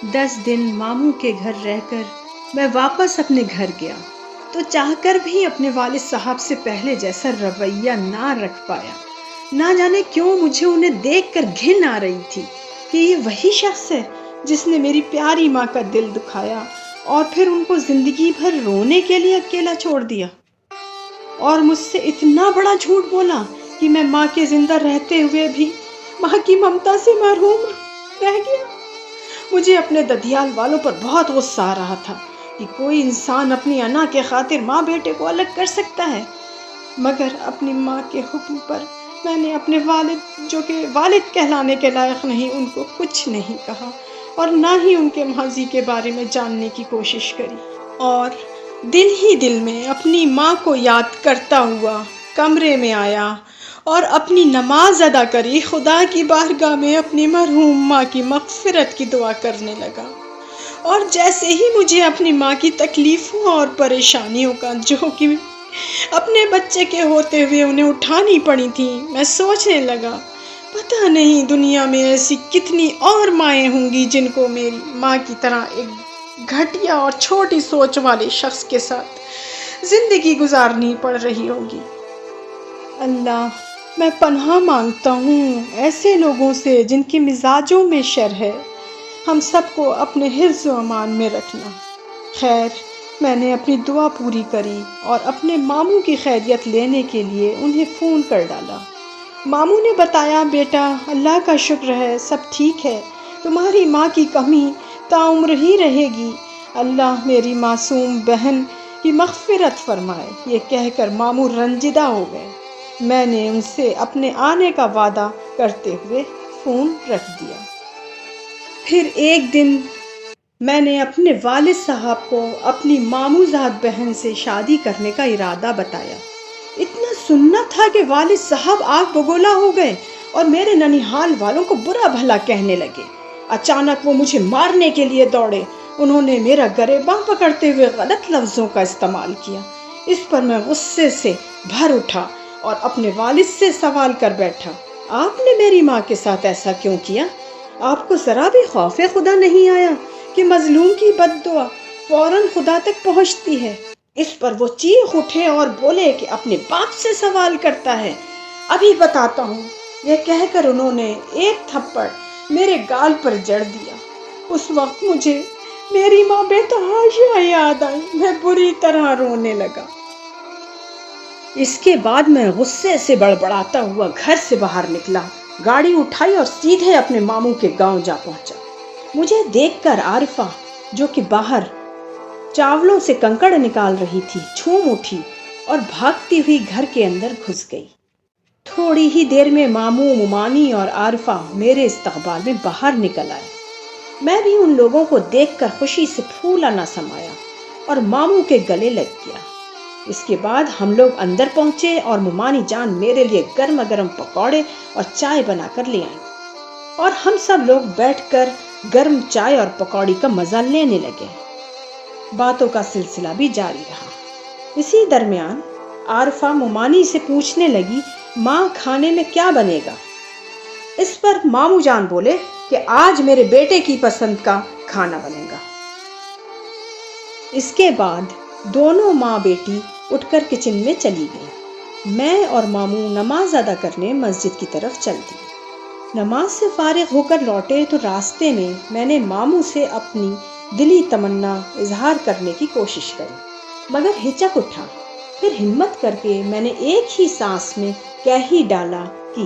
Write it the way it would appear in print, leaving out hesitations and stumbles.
10 دن ماموں کے گھر رہ کر میں واپس اپنے گھر گیا تو چاہ کر بھی اپنے والد صاحب سے پہلے جیسا رویہ نہ رکھ پایا۔ نہ جانے کیوں مجھے انہیں دیکھ کر گھن آ رہی تھی کہ یہ وہی شخص ہے جس نے میری پیاری ماں کا دل دکھایا اور پھر ان کو زندگی بھر رونے کے لیے اکیلا چھوڑ دیا، اور مجھ سے اتنا بڑا جھوٹ بولا کہ میں ماں کے زندہ رہتے ہوئے بھی ماں کی ممتا سے محروم رہ گیا۔ مجھے اپنے ددیال والوں پر بہت غصہ آ رہا تھا کہ کوئی انسان اپنی انا کے خاطر ماں بیٹے کو الگ کر سکتا ہے، مگر اپنی ماں کے حکم پر میں نے اپنے والد، جو کہ والد کہلانے کے لائق نہیں، ان کو کچھ نہیں کہا اور نہ ہی ان کے ماضی کے بارے میں جاننے کی کوشش کری، اور دل ہی دل میں اپنی ماں کو یاد کرتا ہوا کمرے میں آیا اور اپنی نماز ادا کری، خدا کی بارگاہ میں اپنی مرحوم ماں کی مغفرت کی دعا کرنے لگا۔ اور جیسے ہی مجھے اپنی ماں کی تکلیفوں اور پریشانیوں کا، جو کہ اپنے بچے کے ہوتے ہوئے انہیں اٹھانی پڑی تھی، میں سوچنے لگا پتہ نہیں دنیا میں ایسی کتنی اور مائیں ہوں گی جن کو میری ماں کی طرح ایک گھٹیا اور چھوٹی سوچ والے شخص کے ساتھ زندگی گزارنی پڑ رہی ہوگی۔ اللہ، میں پناہ مانگتا ہوں ایسے لوگوں سے جن کے مزاجوں میں شر ہے۔ ہم سب کو اپنے حفظ و امان میں رکھنا۔ خیر، میں نے اپنی دعا پوری کری اور اپنے ماموں کی خیریت لینے کے لیے انہیں فون کر ڈالا۔ ماموں نے بتایا، بیٹا اللہ کا شکر ہے، سب ٹھیک ہے، تمہاری ماں کی کمی تعمر ہی رہے گی، اللہ میری معصوم بہن کی مغفرت فرمائے۔ یہ کہہ کر ماموں رنجیدہ ہو گئے۔ میں نے ان سے اپنے آنے کا وعدہ کرتے ہوئے فون رکھ دیا۔ پھر ایک دن میں نے اپنے والد صاحب کو اپنی ماموزاد بہن سے شادی کرنے کا ارادہ بتایا۔ اتنا سننا تھا کہ والد صاحب آگ بگولا ہو گئے اور میرے ننیحال والوں کو برا بھلا کہنے لگے۔ اچانک وہ مجھے مارنے کے لیے دوڑے۔ انہوں نے میرا گریباں پکڑتے ہوئے غلط لفظوں کا استعمال کیا۔ اس پر میں غصے سے بھر اٹھا اور اپنے والد سے سوال کر بیٹھا، آپ نے میری ماں کے ساتھ ایسا کیوں کیا؟ آپ کو ذرا بھی خوف خدا نہیں آیا کہ مظلوم کی بد دعا فوراً خدا تک پہنچتی ہے؟ اس پر وہ چیخ اٹھے اور بولے کہ اپنے باپ سے سوال کرتا ہے، ابھی بتاتا ہوں۔ یہ کہہ کر انہوں نے ایک تھپڑ میرے گال پر جڑ دیا۔ اس وقت مجھے میری ماں بے تحاشا یاد آئی۔ میں بری طرح رونے لگا۔ اس کے بعد میں غصے سے بڑبڑاتا ہوا گھر سے باہر نکلا، گاڑی اٹھائی اور سیدھے اپنے ماموں کے گاؤں جا پہنچا۔ مجھے دیکھ کر عارفہ، جو کہ باہر چاولوں سے کنکڑ نکال رہی تھی، جھوم اٹھی اور بھاگتی ہوئی گھر کے اندر گھس گئی۔ تھوڑی ہی دیر میں ماموں، ممانی اور عارفہ میرے استقبال میں باہر نکل آئے۔ میں بھی ان لوگوں کو دیکھ کر خوشی سے پھولا نہ سمایا اور ماموں کے گلے لگ گیا۔ اس کے بعد ہم لوگ اندر پہنچے اور ممانی جان میرے لیے گرما گرم پکوڑے اور چائے بنا کر لے آئیں، اور ہم سب لوگ بیٹھ کر گرم چائے اور پکوڑی کا مزہ لینے لگے۔ باتوں کا سلسلہ بھی جاری رہا۔ اسی درمیان عارفہ ممانی سے پوچھنے لگی، ماں کھانے میں کیا بنے گا؟ اس پر ماموں جان بولے کہ آج میرے بیٹے کی پسند کا کھانا بنے گا۔ اس کے بعد دونوں ماں بیٹی اٹھ کر کچن میں چلی گئی۔ میں اور ماموں نماز ادا کرنے مسجد کی طرف چل دیے۔ نماز سے فارغ ہو کر لوٹے تو راستے میں میں نے ماموں سے اپنی دلی تمنا اظہار کرنے کی کوشش کری، مگر ہچک اٹھا۔ پھر ہمت کر کے میں نے ایک ہی سانس میں کہہ ہی ڈالا کہ